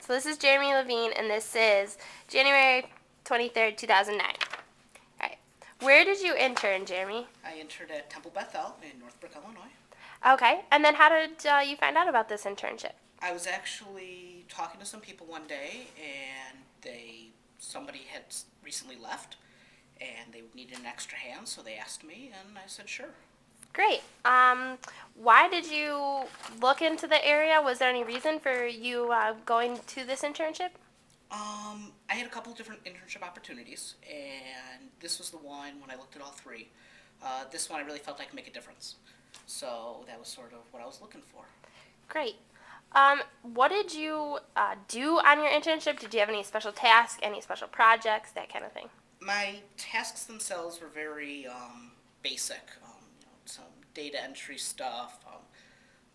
So this is Jeremy Levine, and this is January 23rd, 2009. All right. Where did you intern, Jeremy? I interned at Temple Bethel in Northbrook, Illinois. Okay. And then how did you find out about this internship? I was actually talking to some people one day, and somebody had recently left, and they needed an extra hand, so they asked me, and I said sure. Great. Why did you look into the area? Was there any reason for you going to this internship? I had a couple of different internship opportunities, and this was the one when I looked at all three. This one I really felt I could make a difference, so that was sort of what I was looking for. Great. What did you do on your internship? Did you have any special tasks, any special projects, that kind of thing? My tasks themselves were very basic. Some data entry stuff,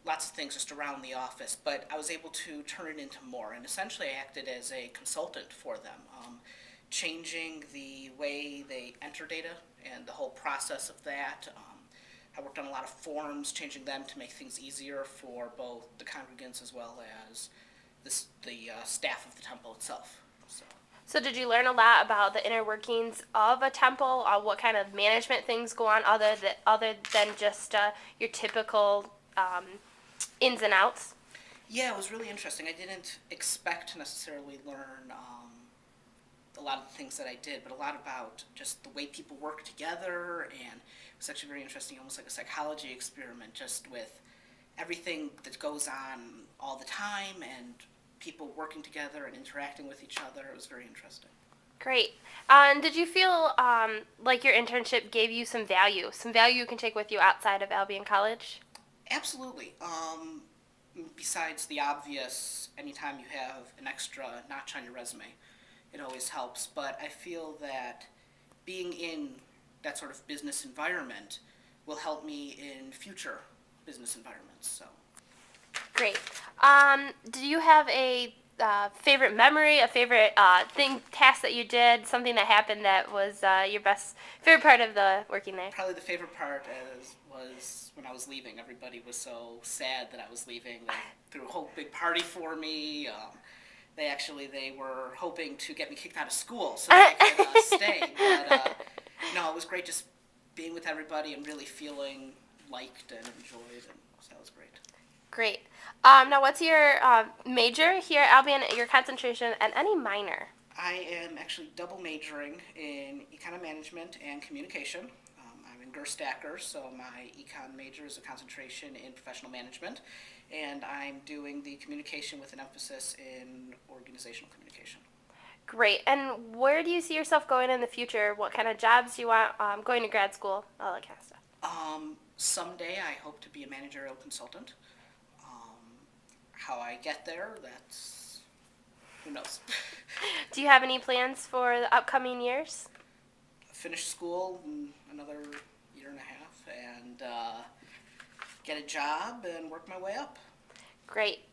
lots of things just around the office. But I was able to turn it into more, and essentially I acted as a consultant for them, changing the way they enter data and the whole process of that. I worked on a lot of forms, changing them to make things easier for both the congregants as well as the staff of the temple itself. So did you learn a lot about the inner workings of a temple, or what kind of management things go on other than just your typical ins and outs? Yeah, it was really interesting. I didn't expect to necessarily learn a lot of the things that I did, but a lot about just the way people work together, and it was actually very interesting, almost like a psychology experiment, just with everything that goes on all the time and people working together and interacting with each other. It was very interesting. Great. And did you feel like your internship gave you some value you can take with you outside of Albion College? Absolutely. Besides the obvious, anytime you have an extra notch on your resume, it always helps. But I feel that being in that sort of business environment will help me in future business environments. So. Great. Do you have a favorite memory, a favorite task that you did, something that happened that was your favorite part of the working there? Probably the favorite part was when I was leaving. Everybody was so sad that I was leaving. They threw a whole big party for me. They were hoping to get me kicked out of school so that I could stay. But no, it was great just being with everybody and really feeling liked and enjoyed, and so that was great. Great. Now, what's your major here at Albion, your concentration, and any minor? I am actually double majoring in econ management and communication. I'm in Gerstacker, so my econ major is a concentration in professional management, and I'm doing the communication with an emphasis in organizational communication. Great. And where do you see yourself going in the future? What kind of jobs do you want, going to grad school, all that kind of stuff? Someday I hope to be a managerial consultant. How I get there, who knows. Do you have any plans for the upcoming years? Finish school in another year and a half and get a job and work my way up. Great.